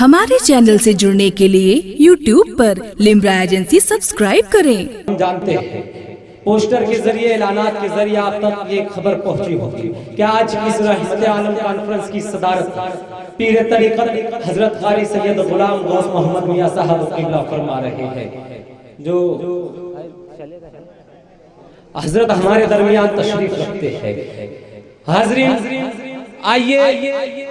हमारे चैनल से जुड़ने के लिए YouTube पर लिम्रा एजेंसी सब्सक्राइब करें। हम जानते हैं पोस्टर के जरिए, ऐलानात के जरिए आप तक ये खबर पहुंची होगी कि आज इस रहमत आलम कॉन्फ्रेंस की सदारत पीर तरीक़त हजरत कारी सैयद गुलाम गौस मोहम्मद मियां साहब क़िबला फरमा रहे हैं, जो हजरत हमारे दरमियान तशरीफ रखते हैं। हाज़रीन, आइए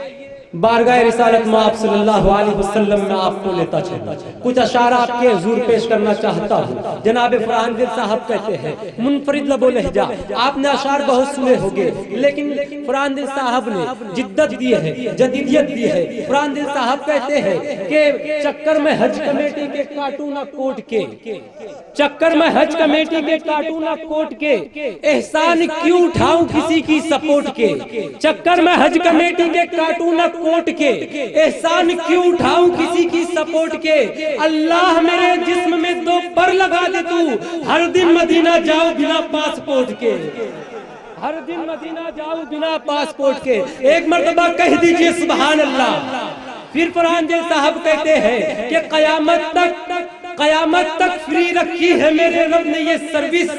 बारगाह रिसालत में आप सल्लल्लाहु अलैहि वसल्लम में आपको लेता चलता कुछ अशारा आपके हुजूर पेश करना चाहता हूँ। जनाब फरहान दिल साहब कहते हैं, मुनफरिद लबो लहजा, आपने अशार बहुत सुने होंगे, लेकिन फरहान दिल साहब ने जिद्दत दी है, जदीदियत दी है। फरहान दिल साहब कहते हैं कि चक्कर में हज कमेटी के काटू ना कोट के, चक्कर में हज कमेटी के काटू ना कोट के, एहसान क्यों उठाऊं किसी की सपोर्ट के, चक्कर में हज कमेटी के काटू ना कोट के, एहसान क्यों उठाऊं किसी की सपोर्ट के। अल्लाह मेरे जिस्म में दो पर लगा दे तू, हर दिन मदीना जाओ बिना पासपोर्ट के, हर दिन मदीना जाओ बिना पासपोर्ट के। एक मर्तबा कह दीजिए सुभान अल्लाह। फिर फरहान दिल साहब कहते हैं कि कयामत तक फ्री रखी है मेरे रब ने ये सर्विस।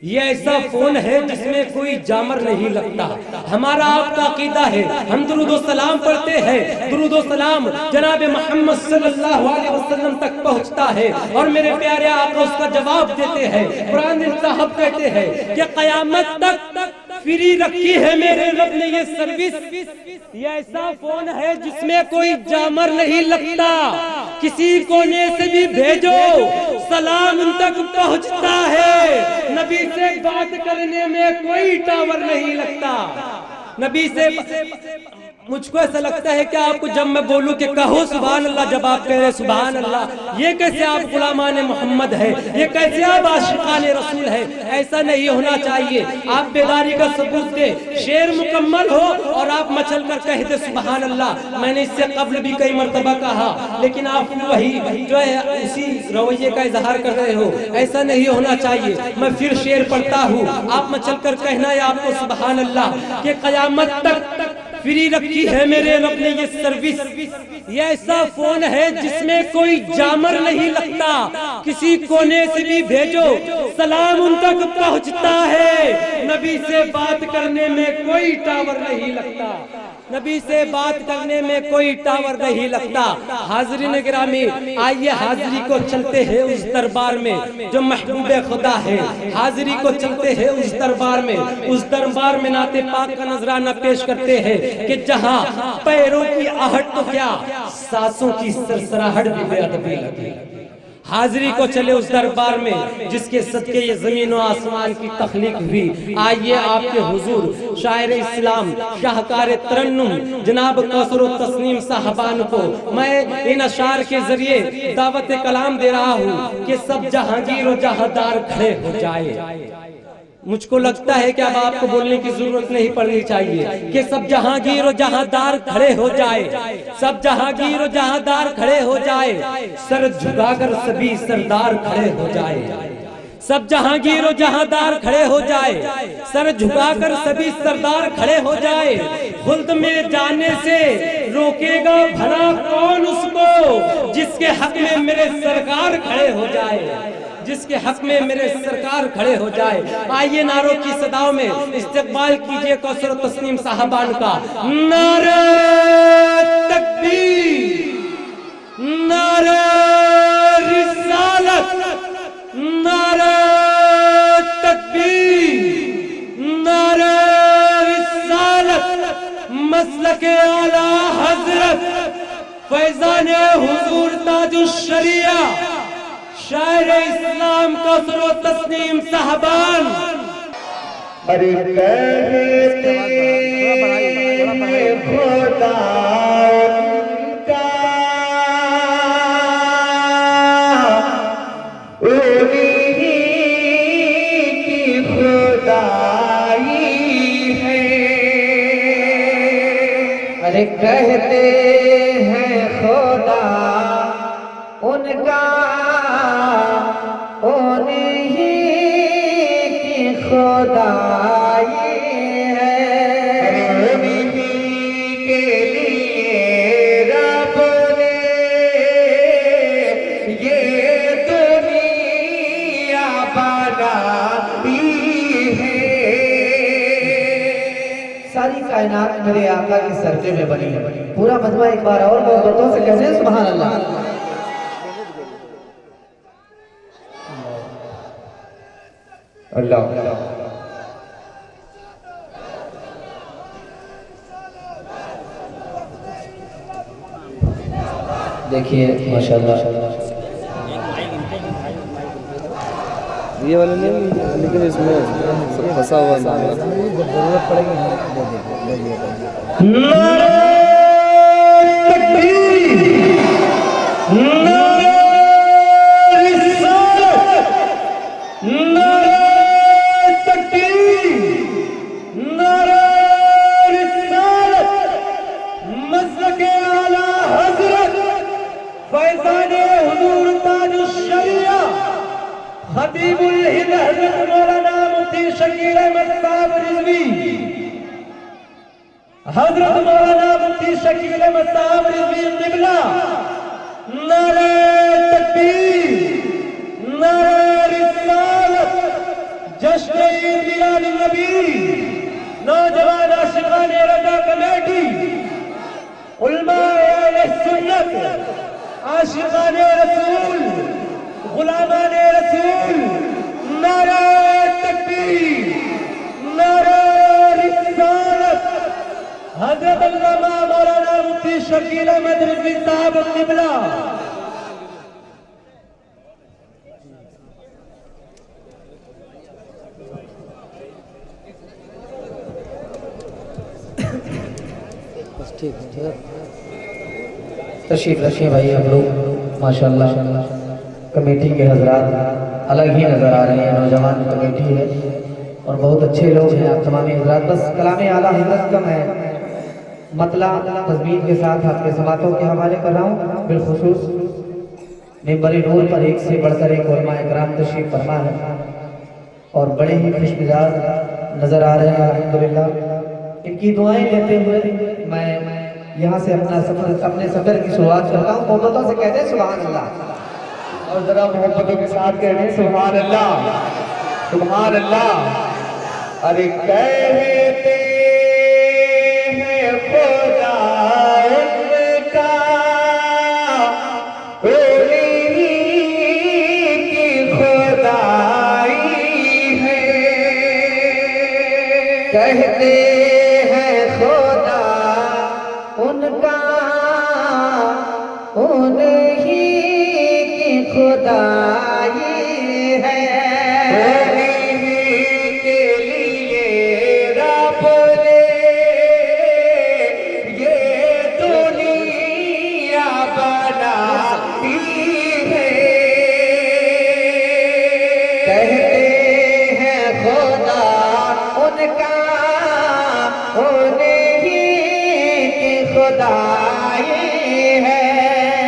ये ऐसा फोन है जिसमें कोई जामर नहीं लगता। हमारा आपका अकीदा है, हम दुरूद सलाम पढ़ते हैं, दुरूद सलाम जनाब मोहम्मद सल्लल्लाहु अलैहि वसल्लम तक पहुंचता है और मेरे प्यारे आका उसका जवाब देते हैं। फरहान दिल साहब कहते हैं कि कयामत तक फ्री रखी है मेरे रब ने ये सर्विस। ये ऐसा फोन है जिसमें कोई जामर नहीं लगता, किसी कोने से भी भेजो सलाम उन तक पहुंचता है। नबी से बात करने में कोई टावर नहीं लगता। नबी से मुझको ऐसा लगता है कि आपको जब मैं बोलूं कि कहो सुभान अल्लाह, जब आप कह रहे सुभान अल्लाह, ये कैसे आप गुलामान मोहम्मद है, ये कैसे आप आशिकान रसूल है। ऐसा नहीं होना चाहिए। आप बेदारी का सबूत दे, शेर मुकम्मल हो और आप मचल कर कह दे सुभान अल्लाह। मैंने इससे कब्ल भी कई मरतबा कहा, लेकिन आप वही जो है उसी रवैये का इजहार कर रहे हो। ऐसा नहीं होना चाहिए। मैं फिर शेर पढ़ता हूँ, आप मचल कर कहना है आपको सुभान अल्लाह कि कयामत तक फ्री रखी है मेरे रब ने ये सर्विस। ये ऐसा फोन है जिसमें कोई जामर नहीं लगता, किसी कोने से भी भेजो सलाम उन तक पहुंचता है। नबी से बात करने में कोई टावर नहीं लगता, नबी से बात करने में कोई टावर नहीं लगता। हाज़रीन गिरामी, आइए हाजिरी को चलते हैं उस दरबार में जो महबूब खुदा है। हाजिरी को चलते हैं उस दरबार में नाते पाक का नजराना पेश करते हैं कि जहां पैरों की आहट तो क्या, सांसों की सरसराहट भी बेअदबी लगी। हाजिरी को चले उस दरबार में जिसके सदके ये जमीन और आसमान की तख्लीक हुई। आइए आपके हुजूर शायर इस्लाम, शाहकार तरन्नुम जनाब कौसर व तस्नीम साहबान को मैं इन अशार के जरिए दावत कलाम दे रहा हूँ कि सब जहांगीर और जहांदार खड़े हो जाए। मुझको लगता है कि अब आपको बोलने की जरूरत नहीं पड़नी चाहिए कि सब जहांगीर और जहांदार खड़े हो जाए, सब जहांगीर और जहांदार खड़े हो जाए, सर झुकाकर सभी सरदार खड़े हो जाए, सब जहांगीर और जहांदार खड़े हो जाए, सर झुकाकर सभी सरदार खड़े हो जाए। खुल्द में जाने से रोकेगा भला कौन उसको, जिसके हक में मेरे सरकार खड़े हो जाए, जिसके हक में मेरे सरकार खड़े हो जाए। आइए नारों की सदाओं में इस्तेकबाल कीजिए कौसर तस्नीम साहबान का। नारे तकबीर, नारे रिसालत, नारे तकबीर, नारे रिसालत, मसलके आला हजरत फैजान हुजूर ताजुश शरिया शायर इस्लाम कौसर व तस्नीम साहबान। अरे कहते खुदा उनका उन्हीं की खुदाई है। अरे कहते हैं खुदा उनका उन्हीं की खुदाई है। उन्हीं के लिए रब कायनात मेरे आका की सरजे में बनी है। पूरा मजमा एक बार और मोहब्बतों से कहते हैं सुभान अल्लाह। अल्लाह देखिए माशाल्लाह ये वाले नहीं, लेकिन इसमें सब फंसा हुआ है। जरूरत खतीबुल हिंद हज़रत मौलाना मुफ्ती शकील अहमद साहब रिजवी, हज़रत मौलाना मुफ्ती शकील अहमद साहब रिजवी क़िबला, नारे तकबीर, नारे रिसालत, जश्न ईद मिलाद नबी, नौजवान आशिकान रज़ा कमेटी, उलमाए अहले सुन्नत, आशिकान रसूल, गुलामान रसूल, नारा तकबीर, नारा रिसालत, हज़रत अल्लामा मौलाना मुफ्ती शकील अहमद रिजवी साहब क़िबला। तशरीफ रखिए भाई। हम लोग माशाल्लाह कमेटी के हजरात अलग ही नज़र आ रहे हैं। नौजवान कमेटी है और बहुत अच्छे लोग हैं आप तमामी हजरात। बस कलाम आला हज़रत का मैं मतला तस्बीह के साथ आपके समातों के हवाले कर रहा हूँ। बिलखुसूस मिंबर नूर पर एक से बढ़कर एक उलमा इकराम तशरीफ फरमा है और बड़े ही खुशमिजाज नज़र आ रहे हैं अल्हम्दुलिल्लाह। इनकी दुआएं लेते हुए मैं यहाँ से अपने सफ़र की शुरुआत करता हूँ। मोहब्बतों से कहते हैं सुभान अल्लाह और ज़रा मोहब्बतों के साथ कहते हैं सुभान अल्लाह, सुभान अल्लाह। अरे कहते हैं खुदा उनका ओली की खुदाई है, कहते हैं खुदा उनका उन्हीं की खुदाई है, उन्हीं के लिए रब ने ये दुनिया बनाई है, कहते हैं खुदा उनका उन्हीं की खुदाई है,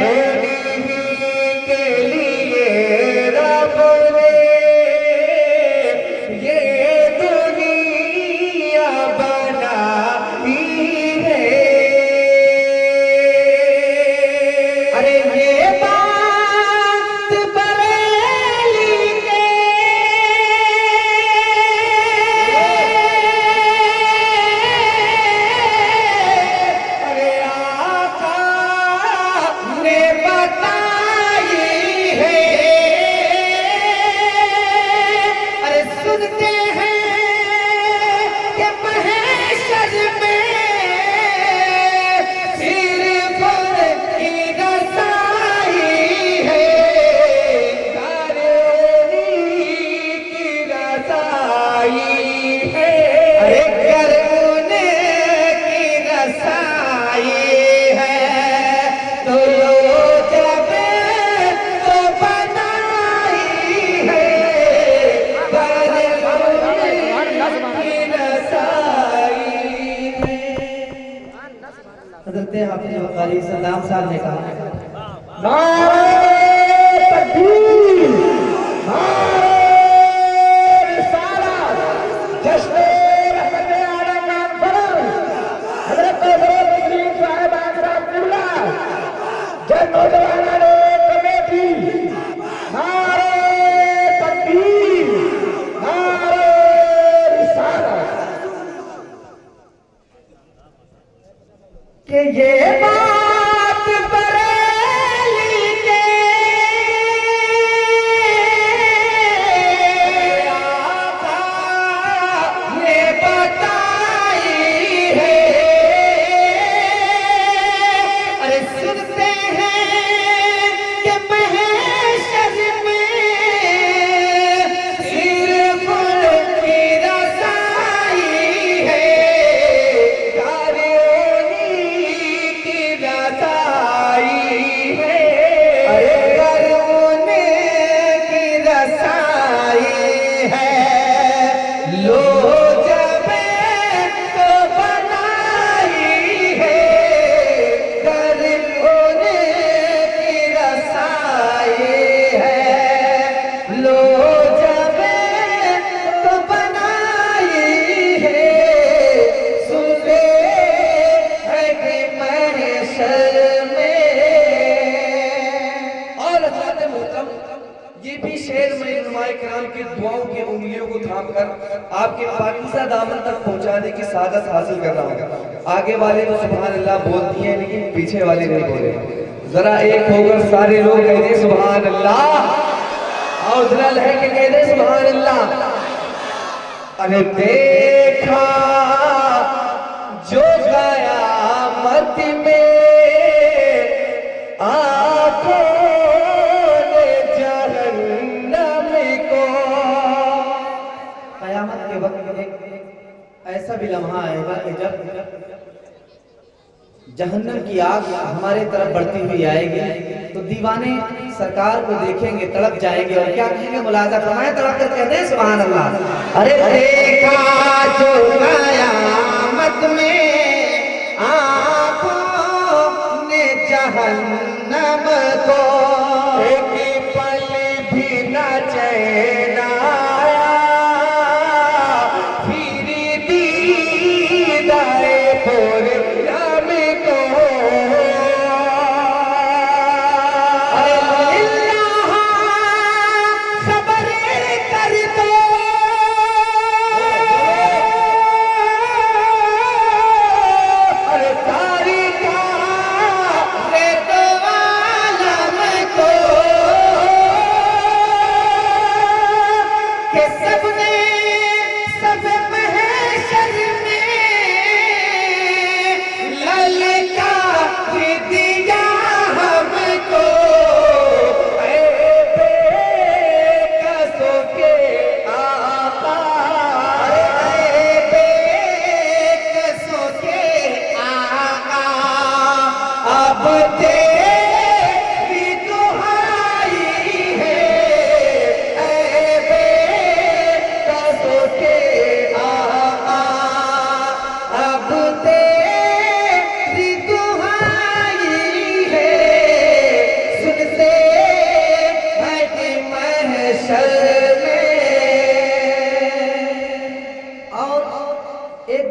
उन्हीं के लिए रब ने ये दुनिया बनाई है। अरे ये बात बरेली के अरे आका ने बताई है। अरे सुनते हैं कि महशर में सिर्फ की रसाई है, कारोनी की रसाई है, अरे करोने की रसाई है, तो जब तो बनाई है, करोने की रसाई है। हज़रत हाफिज़ वक़ारी सद्दाम साहब ने कहा नारे तकबीर, नारे रिसालत, जश्न रहमत आला कॉन्फ्रेंस, हज़रत तस्लीम साहिब आगरा क़िबला, जन नौजवान कमेटी, नारे तकबीर, नारे रिसालत। किराम की दुआओं की उंगलियों को थामकर आपके पाकीज़ा दामन तक पहुंचाने की सादत हासिल कर रहा हूँ। आगे वाले तो सुभान अल्लाह बोलती हैं लेकिन पीछे वाले नहीं बोले। जरा एक होकर सारे लोग कह दे सुभान अल्लाह, और जरा लह के कह दे सुभान अल्लाह। अरे देखा जो कयामत में आंखों ने जहन्नम को, कयामत के वक्त एक ऐसा भी लम्हा आएगा कि जब जहन्नम की आग हमारे तरफ बढ़ती हुई आएगी तो दीवाने सरकार को देखेंगे, तड़प जाएंगे और क्या कहेंगे? मुलाजा फरमाए, तड़प कर कहते हैं सुभान अल्लाह। अरे देखा जो कयामत में आंखों ने जहन्नम को, एक पल भी न चैन आया, फिर दीदारे पूरे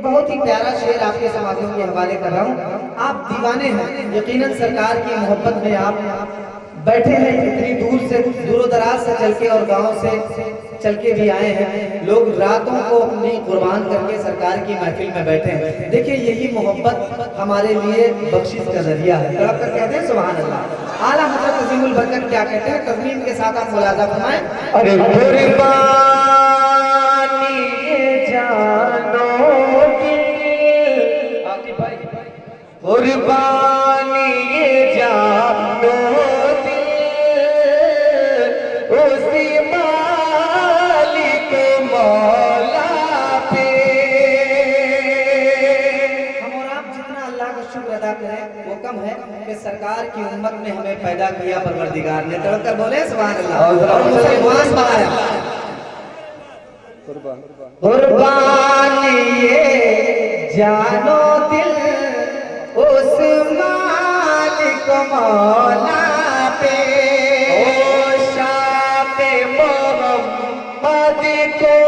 बहुत ही प्यारा शेर आपके समाधियों के हवाले कर रहा हूँ। आप दीवाने हैं, यकीनन सरकार की मोहब्बत में आप बैठे हैं, इतनी दूर से दूर दराज से चल के और गाँव से चल के भी आए हैं। लोग रातों को अपनी कुर्बान करके सरकार की महफिल में बैठे हैं। देखिए यही मोहब्बत हमारे लिए बख्शिश का जरिया है। तड़प कर कहते हैं सुभान अल्लाह। आला हज़रत अज़ीमुल बरकत क्या कहते हैं? तज़मीन के साथ आप मुलाज़ा फरमाएं। अरे कुर्बानी ये जानो दिल उसी मालिक मौला पे। हम और आप जितना अल्लाह का शुक्र अदा करें वो कम है कि सरकार की उम्मत में हमें पैदा किया परवरदिगार ने। तड़कर बोले सुभान अल्लाह और मुसलमान बनाया। कुर्बानी ये जानो दिल उस मालिक मौला पे, ओ शापे मोहम्मद को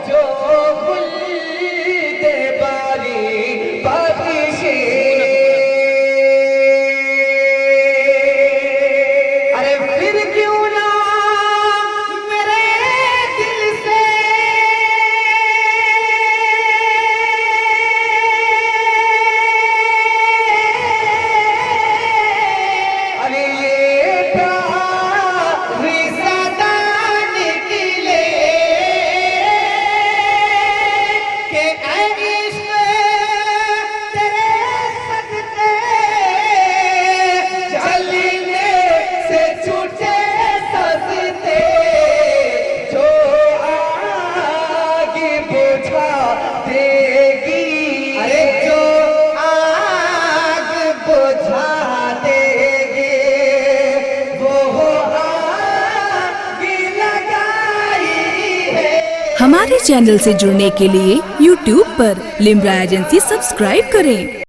जो खुल्दे बारी बख्शे। अरे फिर क्यों ना मेरे दिल से हमारे चैनल से जुड़ने के लिए YouTube पर लिम्रा एजेंसी सब्सक्राइब करें।